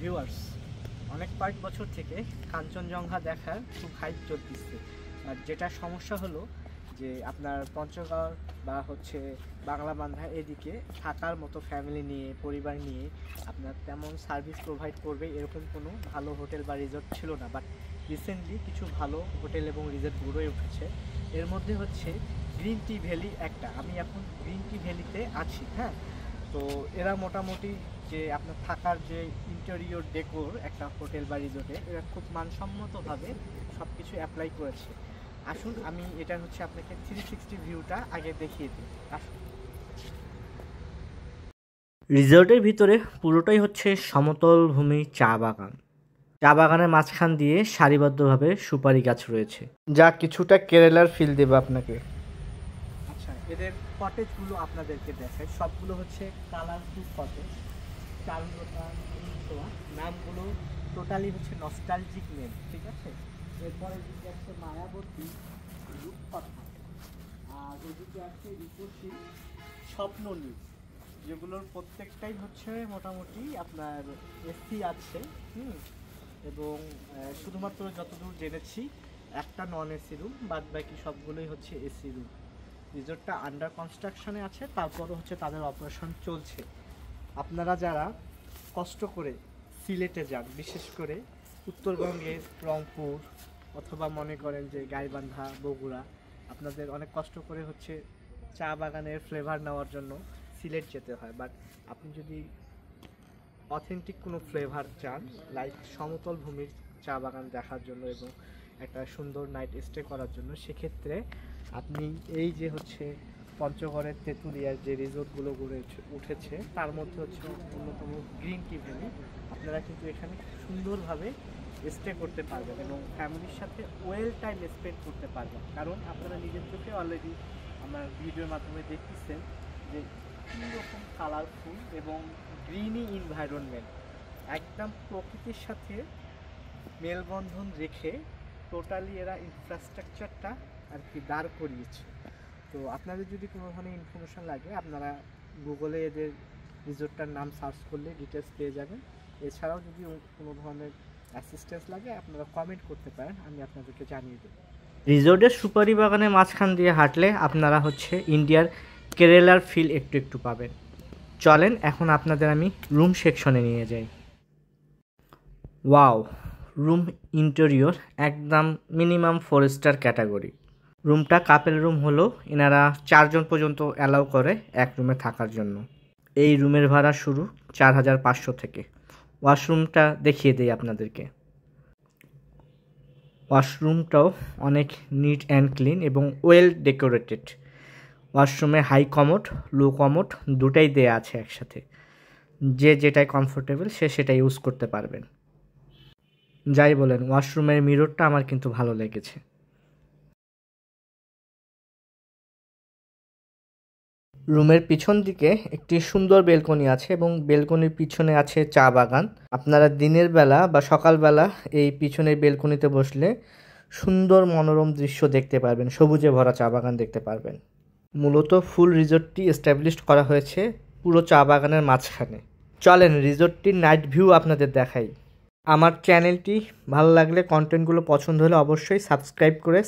Viewers, অনেক কয়েক বছর থেকে কাঞ্চনজঙ্ঘা দেখার খুব হাইপ চলতেছে। আর যেটা সমস্যা হলো যে আপনার পঞ্চগড় বা বাংলাবান্ধা এদিকে থাকার মতো ফ্যামিলি নিয়ে, পরিবার নিয়ে আপনার তেমন সার্ভিস প্রোভাইড করবে এরকম কোনো ভালো হোটেল বা রিসোর্ট ছিল না। বাট রিসেন্টলি কিছু ভালো হোটেল এবং রিসোর্ট গড়ে উঠেছে। এর মধ্যে গ্রিন টি ভ্যালি একটা। আমি এখন গ্রিন টি ভ্যালিতে আছি। হ্যাঁ, তো এরা মোটামুটি যে আপনার থাকার যে ইন্টেরিয়র ডেকোর একটা হোটেল বা রিসোর্টে এরা খুব মানসম্মতভাবে সব কিছু অ্যাপ্লাই করেছে। আসুন আমি এটা আপনাকে 360 ভিউটা আগে দেখিয়ে দিই। আসুন। রিসোর্টের ভিতরে পুরোটাই সমতল ভূমি চা বাগান। চা বাগানের মাঝখান দিয়ে সারিবদ্ধভাবে সুপারি গাছ রয়েছে, যা কিছুটা কেরালার ফিল দেবে আপনাকে। আচ্ছা, এদের কটেজগুলো আপনাদেরকে দেখায়। সবগুলো কালারফুল কটেজ। চারুলতা, নামগুলো টোটালি নস্টালজিক নেম, ঠিক আছে। এরপরে এদিকে আছে মায়াবতী, রূপকথা, আর এদিকে আছে রূপসী, স্বপ্ননীল, যেগুলোর প্রত্যেকটাই মোটামুটি আপনার এসি আছে। এবং শুধুমাত্র যতদূর জেনেছি একটা নন এসি রুম, বাদ বাকি সবগুলোই এসি রুম। রিসোর্টটা আন্ডার কনস্ট্রাকশনে আছে, তারপরও তাদের অপারেশন চলছে। আপনারা যারা কষ্ট করে সিলেটে যান, বিশেষ করে উত্তরবঙ্গের রংপুর অথবা মনে করেন যে গাইবান্ধা, বগুড়া, আপনাদের অনেক কষ্ট করে চা বাগানের ফ্লেভার নেওয়ার জন্য সিলেট যেতে হয়। বাট আপনি যদি অথেন্টিক কোনো ফ্লেভার চান, লাইক সমতল ভূমির চা বাগান দেখার জন্য এবং একটা সুন্দর নাইট স্টে করার জন্য, সেক্ষেত্রে আপনি এই যে পঞ্চগড়ের তেঁতুলিয়ার যে রিসোর্টগুলো গড়ে উঠেছে তার মধ্যে অন্যতম গ্রিন টি ভ্যালি। আপনারা কিন্তু এখানে সুন্দরভাবে স্টে করতে পারবেন এবং ফ্যামিলির সাথে ওয়েল টাইম স্পেন্ড করতে পারবেন। কারণ আপনারা নিজের চোখে অলরেডি আমার ভিডিওর মাধ্যমে দেখতেছেন যে কীরকম কালারফুল এবং গ্রিনি এনভায়রনমেন্ট, একদম প্রকৃতির সাথে মেলবন্ধন রেখে টোটালি এরা ইনফ্রাস্ট্রাকচারটা আর কি দাঁড় করিয়েছে। তো আপনাদের যদি কোনো ধরনের ইনফরমেশান লাগে, আপনারা গুগলে এদের রিসোর্টটার নাম সার্চ করলে ডিটেলস পেয়ে যাবেন। এছাড়াও যদি কোনো ধরনের অ্যাসিস্ট্যান্স লাগে আপনারা কমেন্ট করতে পারেন, আমি আপনাদেরকে জানিয়ে দেব। রিসোর্টের সুপারি বাগানের মাঝখান দিয়ে হাঁটলে আপনারা ইন্ডিয়ার কেরালার ফিল একটু একটু পাবেন। চলেন এখন আপনাদের আমি রুম সেকশনে নিয়ে যাই। ওয়াও, রুম ইন্টেরিয়র একদম মিনিমাম 4 স্টার ক্যাটাগরি। রুমটা কাপেল রুম হলো, এনারা 4 জন পর্যন্ত অ্যালাউ করে এক রুমে থাকার জন্য। এই রুমের ভাড়া শুরু 4500 থেকে। ওয়াশরুমটা দেখিয়ে দেই আপনাদেরকে। ওয়াশরুমটাও অনেক নিট অ্যান্ড ক্লিন এবং ওয়েল ডেকোরেটেড। ওয়াশরুমে হাই কমোড, লো কমোড দুটাই দেয়া আছে একসাথে। যে যেটাই কমফোর্টেবল সে সেটা ইউজ করতে পারবেন। যাই বলেন, ওয়াশরুমের মিররটা আমার কিন্তু ভালো লেগেছে। রুমের পিছন দিকে একটি সুন্দর বেলকনি আছে এবং বেলকনির পিছনে আছে চা বাগান। আপনারা দিনের বেলা বা সকালবেলা এই পিছনের বেলকনিতে বসলে সুন্দর মনোরম দৃশ্য দেখতে পারবেন, সবুজে ভরা চা বাগান দেখতে পারবেন। মূলত ফুল রিসোর্টটি এস্টাবলিশড করা হয়েছে পুরো চা বাগানের মাঝখানে। চলেন রিসোর্টটির নাইট ভিউ আপনাদের দেখাই। আমার চ্যানেলটি ভালো লাগলে, কন্টেন্টগুলো পছন্দ হলে অবশ্যই সাবস্ক্রাইব করে